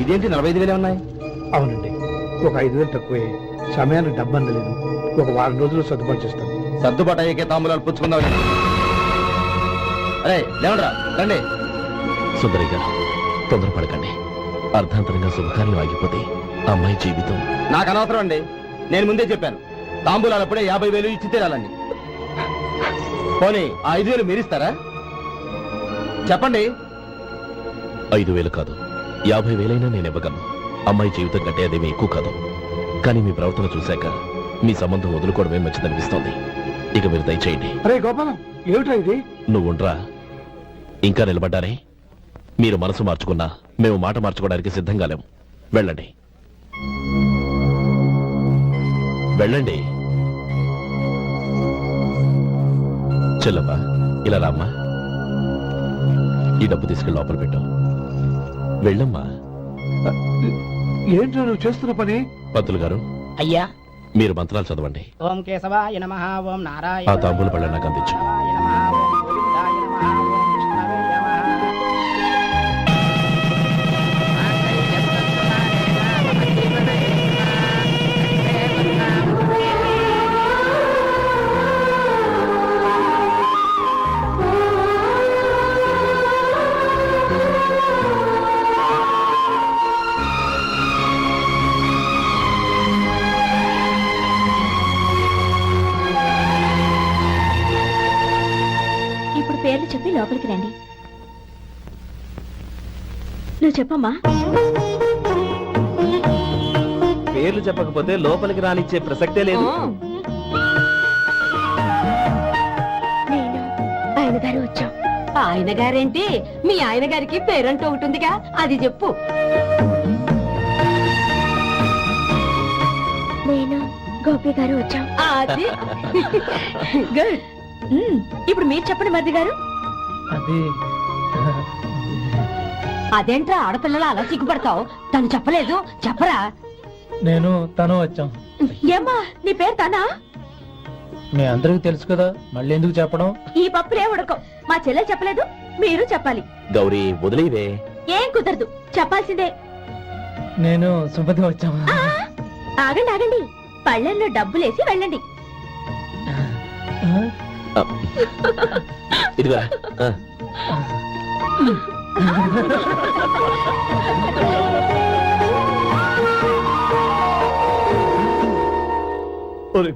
ఇదేంటి 45,000 ఉన్నాయి? అవునండి, ఒక 5,000 తక్కువే. సమయానికి డబ్బు అందలేదు. ఒక వారం రోజులు సర్దుబాటు చేస్తాను. సర్దుబాటు అయ్యే తాంబూలాలు పుచ్చుకుందాం. అరే లేవండ్రా, రండి. సుందరి గారు, తొందరపడకండి. అర్ధాంతరంగా శుభకార్యం ఆగిపోతే అమ్మాయి జీవితం. నాకు అనవసరం అండి. నేను ముందే చెప్పాను, తాంబూలాలప్పుడే 50,000 ఇచ్చి తీరాలండి. పోనీ ఆ 5,000 మీరిస్తారా? చెప్పండి. 5,000 కాదు, 50,000 నేను ఇవ్వగలను. అమ్మాయి జీవితం కంటే అదేమీ ఎక్కువ కాదు. కానీ మీ ప్రవర్తన చూశాక మీ సంబంధం వదులుకోవడమే మంచిదనిపిస్తోంది. ఇక మీరు దయచేయండి. అరే గోపాలం, ఏమిటా ఇది? నువ్వుండ్రా. ఇంకా నిలబడ్డారే? మీరు మనసు మార్చుకున్నా మేము మాట మార్చుకోవడానికి సిద్ధంగా లేము. వెళ్ళండి, వెళ్ళండి. చెల్లమ్మా, ఇలా రామ్మా. ఈ డబ్బు తీసుకెళ్ళి లోపల పెట్టు. వెళ్ళమ్మా. ఏంటో నువ్వు చేస్తున్న పని? పంతులు గారు, అయ్యా, మీరు మంత్రాలు చదవండి. ఓం కేశవాయ నమః, ఓం నారాయణ. ఆ తాంబూల పళ్ళ నాకు అందించు. పేర్లు చెప్పి లోపలికి రండి. నువ్వు చెప్పమ్మా. పేర్లు చెప్పకపోతే లోపలికి రానిచ్చే ప్రసక్తే లేదు. నేను ఆయన గారు వచ్చాం. ఆయన గారేంటి? మీ ఆయన గారికి పేరంటూ ఒకటిగా, అది చెప్పు. నేను గోపి గారు వచ్చాం. అది గుడ్. ఇప్పుడు మీరు చెప్పండి మరిది గారు. అదేంట్రా ఆడపిల్లలు అలా సిగ్గుపడతావు? తను చెప్పలేదు, చెప్పరా. నేను తను వచ్చాం. ఏమ్మా, నీ పేరు తనా? మీ అందరికి తెలుసు కదా, మళ్ళీ ఎందుకు చెప్పడం? ఈ పప్పులే ఉడకం. మా చెల్లెలు చెప్పలేదు, మీరు చెప్పాలి. గౌరీ, వదిలేవే. ఏం కుదరదు, చెప్పాల్సిందే. నేను సుమతి వచ్చాము. ఆగండి ఆగండి, పళ్ళెంలో డబ్బులేసి వెళ్ళండి. ఇదిగా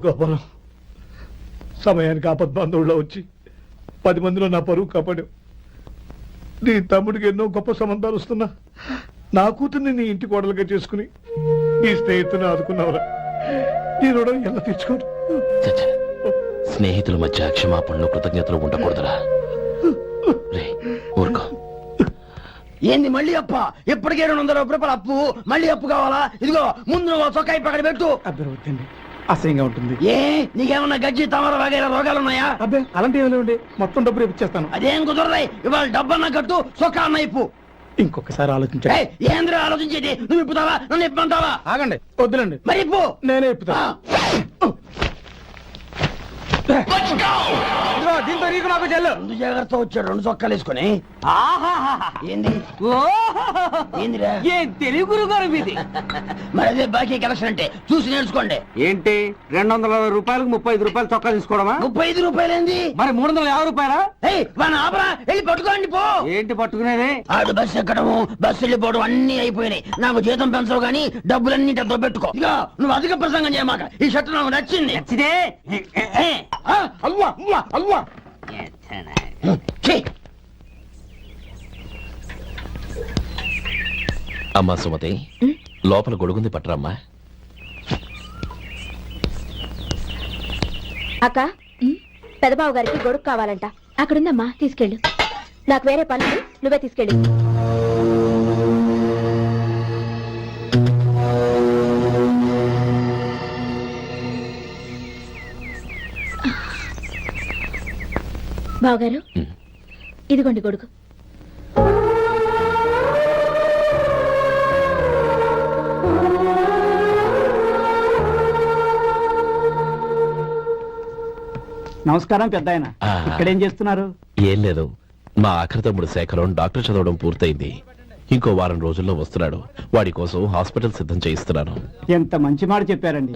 గోపాలం, సమయానికి ఆపద్బంధువుల్లో వచ్చి 10 మందిలో నా పరువు కాపాడావు. నీ తమ్ముడికి ఎన్నో గొప్ప సంబంధాలు వస్తున్నా నా కూతుర్ని నీ ఇంటి కోడలుగా చేసుకుని నీ స్నేహితుని ఆదుకున్నావురా. నీ రుణం ఎలా తీర్చుకోడు? స్నేహితుల మధ్య క్షమాపణలు, కృతజ్ఞతలు ఉండకూడదురా. ఊరుకో. ఏంది మళ్ళీ అప్ప? ఇప్పటికే 200 రూపాయలు అప్పు, మళ్ళీ అప్పు కావాలా? ఇదిగో ముందు చొక్కా పక్కన పెట్టు. అర్థమవుతుంది, అసహ్యంగా ఉంటుంది. ఏ నీకేమన్నా గజ్జి తమర వగైరా రోగాలున్నాయా? అబ్బే, అలాంటి ఏమైనా ఉండే, మొత్తం డబ్బు రేపు ఇచ్చేస్తాను. అదేం కుదరదాయి. ఇవాళ డబ్బన్నా కట్టు, చొక్కా అన్న ఇప్పు. ఇంకొకసారి ఆలోచించండి. ఏంద్ర ఆలోచించేది? నువ్వు ఇప్పుతావా, నన్ను ఇప్పమంటావా? ఆగండి, వద్దులండి. మరి ఇప్పు. నేనే ఇప్పుతా. దీంతో నీకు నాకు చెల్లు. ముందు జాగ్రత్త వచ్చాడు 2 చొక్కాలు వేసుకుని. ఏంది ఏందిరా? తెలుగు గురుగారు మీది. మరి అదే బాకీ కలెక్షన్ అంటే చూసి నేర్చుకోండి. ఏంటి 260 రూపాయలకు 35 రూపాయలు చొక్కా తీసుకోవడమా? 35 రూపాయలు ఏంది? మరి 350 రూపాయలా? వాడిని ఆపరా, వెళ్ళి పట్టుకోండి పో. ఏంటి పట్టుకునేది? ఆడు బస్సు ఎక్కడము, బస్సు వెళ్ళిపోవడం అన్ని అయిపోయినాయి. నాకు జీతం పెంచవు గానీ డబ్బులన్నీ డబ్బు పెట్టుకో. ఇక నువ్వు అధిక ప్రసంగం చేయమాక. ఈ షర్ట్ నాకు నచ్చింది. నచ్చితే అల్వా అల్వా అల్వా. అమ్మా సుమతి, లోపల గొడుగుంది, పట్టరమ్మా. అక్క, పెదబాబు గారికి గొడుగు కావాలంట. అక్కడుందమ్మా, తీసుకెళ్ళు. నాకు వేరే పనులు, నువ్వే తీసుకెళ్ళి. బావగారు, ఇదిగోండి గొడుగు. నమస్కారం పెద్దాయన. ఇక్కడేం చేస్తున్నారు? ఏం లేదు, మా ఆఖరి తమ్ముడు శేఖరం డాక్టర్ చదవడం పూర్తయింది. ఇంకో వారం రోజుల్లో వస్తున్నాడు. వాడి కోసం హాస్పిటల్ సిద్ధం చేయిస్తున్నాను. ఎంత మంచి మాట చెప్పారండి.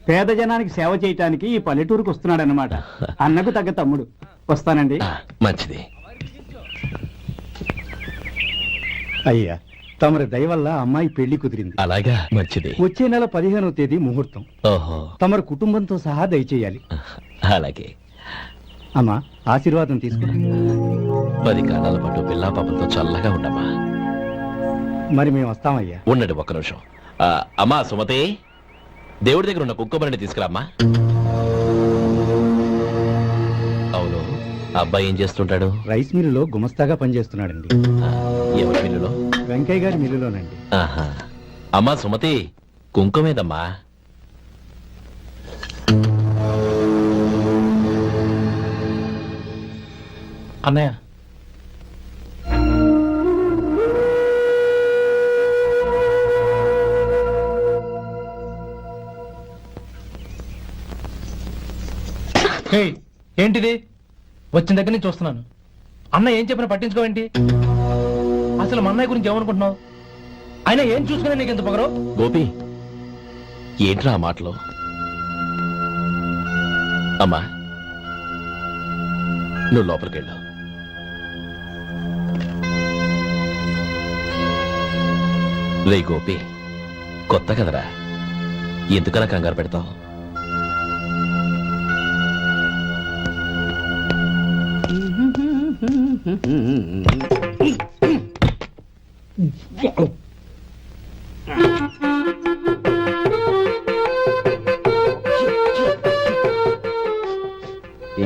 పేద జనానికి సేవ చేయటానికి ఈ పల్లెటూరుకు వస్తున్నాడనమాట. అన్నకు తగ్గ తమ్ముడు. వస్తానండి. మంచిది. అయ్యా, తమరి దయ వల్ల అమ్మాయి పెళ్లి కుదిరింది. అలాగా, మంచిది. వచ్చే నెల 15వ తేదీ ముహూర్తం. ఓహో, తమరి కుటుంబంతో సహా దయచేయాలి. అలాగే. అమ్మా, ఆశీర్వాదం తీసుకురా. 10 కాలాల పాటు పిల్లా పాపంతో చల్లగా ఉండమ్మా. మరి మేము వస్తామయ్యా. ఉండండి ఒక్క నిమిషం. అమ్మా సుమతి, దేవుడి దగ్గర ఉన్న కుక్కమరిని తీసుకురామ్మా. అవును, అబ్బాయి ఏం చేస్తుంటాడు? రైస్ మిల్లులో గుమస్తాగా పనిచేస్తున్నాడండి. ఎవరి మిల్లులో? వెంకయ్య గారి మిల్లులోనండి. ఆహా. అమ్మా సుమతి, కుంకుమేదమ్మా? అన్నయ్య, ఏంటిది? వచ్చిన దగ్గర నుంచి చూస్తున్నాను. అన్న ఏం చెప్పినా పట్టించుకోవేంటి? అసలు మా అన్నయ్య గురించి ఏమనుకుంటున్నావు? ఆయన ఏం చూసుకునే నీకు ఎంత పొగరు? గోపి, ఏంట్రా ఆ మాటలు? అమ్మా, నువ్వు లోపలికెళ్ళు. రే గోపి, కొత్త కదరా, ఎందుకలా కంగారు పెడతావు?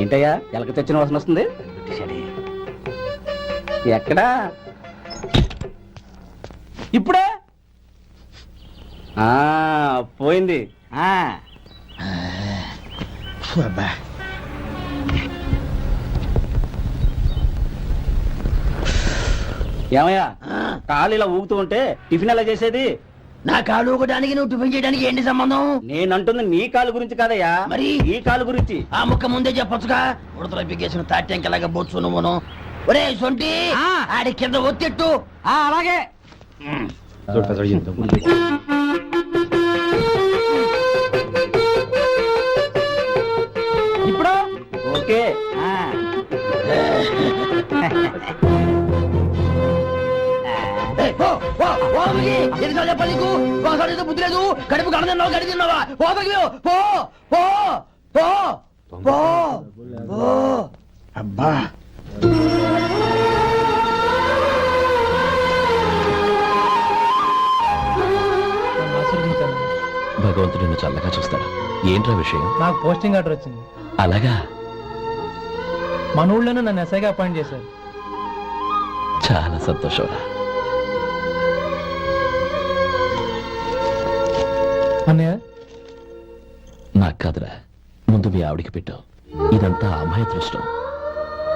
ఏంటయ్యా, ఎలక తెచ్చిన వాసన వస్తుంది? ఎక్కడా? ఇప్పుడే పోయింది. ఏమయ్యా, కాలు ఇలా ఊగుతూ ఉంటే టిఫిన్ ఎలా చేసేది? నా కాలు ఒకటానికి నువ్వు టిఫిన్ చేయడానికి ఏంటి సంబంధం? నేనంటుంది నీ కాలు గురించి కాదయ్యా, మరి ఈ కాలు గురించి. ఆ ముక్క ముందే చెప్పొచ్చుగా. ఉడతలో పిగేసిన తాట్యంకలాగా బొచ్చు నువ్వును. ఒరే సొంటి, ఆడి కింద ఒత్తిట్టు. అలాగే. ఇప్పుడు ఓకే. ఎన్నిసార్లు చెప్పాలి నీకు? ఒకసారి ఏదో బుద్ధి లేదు. కడుపు గడ తిన్నావు, గడి తిన్నావా? పోతకి పో పో పో పో పో. అబ్బా, భగవంతుడు నిన్ను చల్లగా చూస్తాడు. ఏంట్రా విషయం? నాకు పోస్టింగ్ ఆర్డర్ వచ్చింది. అలాగా? మన ఊళ్ళోనే నన్ను ఎస్ఐగా అపాయింట్ చేశారు. చాలా సంతోషంరా. అన్నయ్య, నాకు కాదురా, ముందు మీ ఆవిడికి పెట్టు. ఇదంతా అమ్మాయి దృష్టం.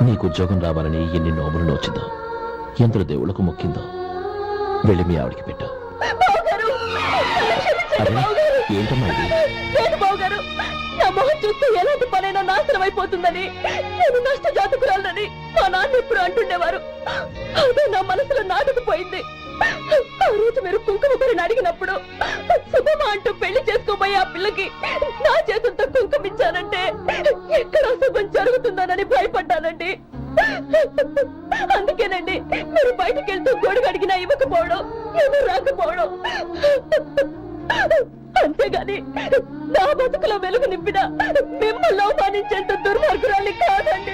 నీకు ఉద్యోగం రావాలని ఎన్ని నోములు నోచిందో, ఎందరు దేవుళ్లకు మొక్కిందో. వెళ్ళి మీ ఆవిడికి పెట్టు. అరే, ఏంటమ్మా ఇది? బావగారు, నా మొహం చూస్తే ఎలాంటి పనైనా నాశనం అయిపోతుందని, నేను నష్ట జాతకురాలని మా నాన్న ఎప్పుడు అంటుండేవారు. అదే నా మనసులో నాటుకుపోయింది. ఆ రోజు మీరు కుంకుమ భరిని అడిగినప్పుడు శుభమా అంటూ పెళ్లి చేసుకోబోయే ఆ పిల్లకి నా చేతులతో కుంకుమ ఇచ్చానంటే ఎక్కడ అశుభం జరుగుతుందోనని భయపడ్డానండి. అందుకేనండి మీరు బయటికి వెళ్తూ గొడుగు అడిగినా ఇవ్వకపోవడం, ఎవరు రాకపోవడం. అంతేగాని నా బతుకులో వెలుగు నింపిన మిమ్మల్ని అవమానించేంత దుర్మార్గురాలి కాదండి.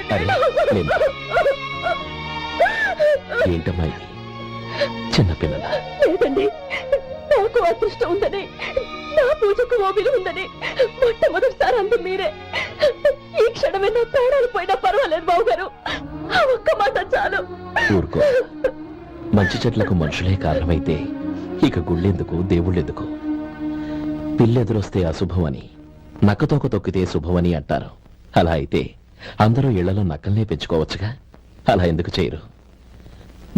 ఏంటమ్మా ఇది? చిన్నపిల్లల లేదండి, నాకు అదృష్టం ఉందని, నా పూజకు ఓ విలువ ఉందని మొట్టమొదటిసారి అంది మీరే. ఈ క్షణమే నా ప్రాణాలు పోయినా పర్వాలేదు బావగారు. ఆ ఒక్క మాట చాలు. ఊరుకో. మంచి చెట్లకు మనుషులే కారణమైతే ఇక గుళ్ళెందుకు, దేవుళ్ళెందుకు? పిల్లెదురొస్తే అశుభమని, నక్కతోక తొక్కితే శుభమని అంటారు. అలా అయితే అందరూ ఇళ్లలో నక్కల్నే పెంచుకోవచ్చుగా. అలా ఎందుకు చేయరు?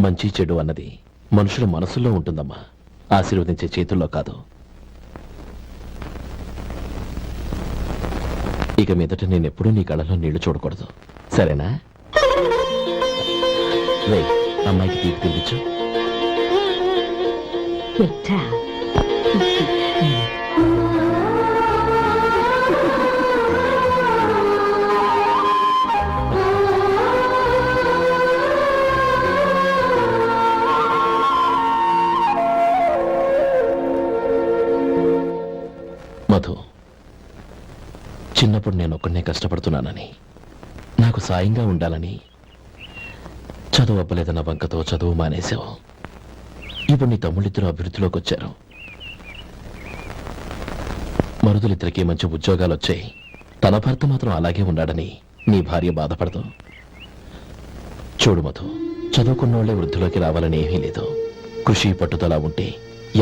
మంచి చెడు అన్నది మనుషుల మనసుల్లో ఉంటుందమ్మా, ఆశీర్వదించే చేతుల్లో కాదు. ఇక మీదట నేనెప్పుడూ నీ కళ్ళలో నీళ్లు చూడకూడదు, సరేనా? రే, అమ్మాయికి తీపి తినిపించు. పెట్టా మధు, చిన్నప్పుడు నేను ఒక్కడనే కష్టపడుతున్నానని, నాకు సాయంగా ఉండాలని చదువు అవ్వలేదన్న వంకతో చదువు మానేశావు. ఇప్పుడు నీ తమ్ముళ్ళిద్దరూ అభివృద్ధిలోకి వచ్చారు. మరుదులిద్దరికీ మంచి ఉద్యోగాలు వచ్చాయి. తన భర్త మాత్రం అలాగే ఉన్నాడని నీ భార్య బాధపడదు. చూడు మధు, చదువుకున్నోళ్లే వృద్ధిలోకి రావాలని ఏమీ లేదు. కృషి పట్టుదల ఉంటే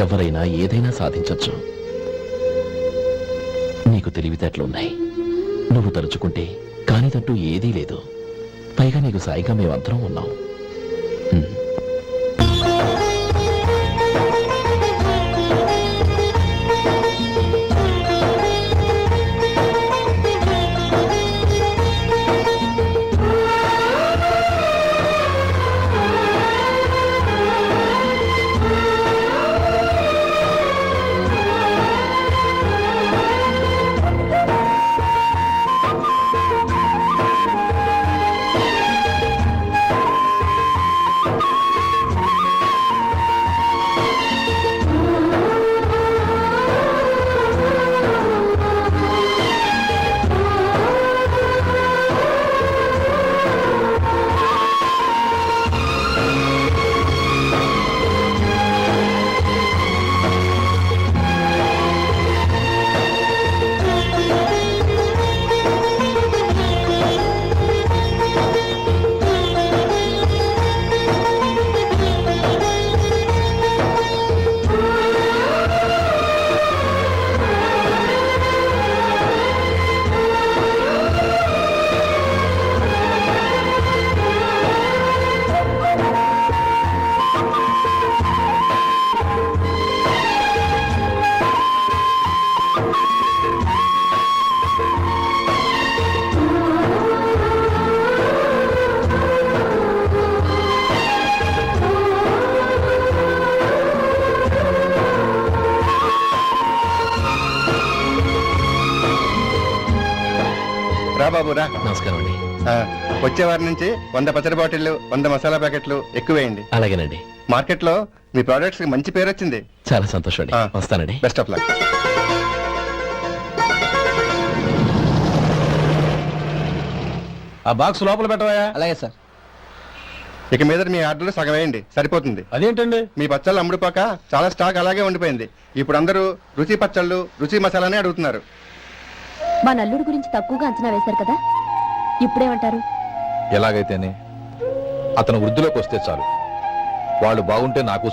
ఎవరైనా ఏదైనా సాధించొచ్చు. నీకు తెలివితేటలున్నాయి. నువ్వు తలుచుకుంటే కానిదంటూ ఏదీ లేదు. పైగా నీకు సాయిగా మేమందరం ఉన్నాం. రా బాబు రా. నమస్కారం అండి. వచ్చే వారి నుంచి 100 పచ్చడి బాటిళ్లు 100 మసాలా ప్యాకెట్లు ఎక్కువేయండి. అలాగేనండి. మార్కెట్ లో మీ ప్రోడక్ట్స్ కి మంచి పేరు వచ్చింది. చాలా సంతోషం అండి. వస్తానండి. Best of luck. ఆ బాక్స్ లోపల పెట్టవా? అలాగే సార్. ఇక మీద మీ ఆర్డర్లు సగం వేయండి, సరిపోతుంది. అదేంటండి? మీ పచ్చళ్ళు అమ్ముడుపోక చాలా స్టాక్ అలాగే ఉండిపోయింది. ఇప్పుడు అందరూ రుచి పచ్చళ్ళు రుచి మసాలానే అడుగుతున్నారు. మా నల్లుడి గురించి తక్కువగా అంచనా వేశారు కదా, ఇప్పుడేమంటారు? ఎలాగైతేనే అతను వృద్ధిలోకి వస్తే చాలు. వాళ్ళు బాగుంటే నాకు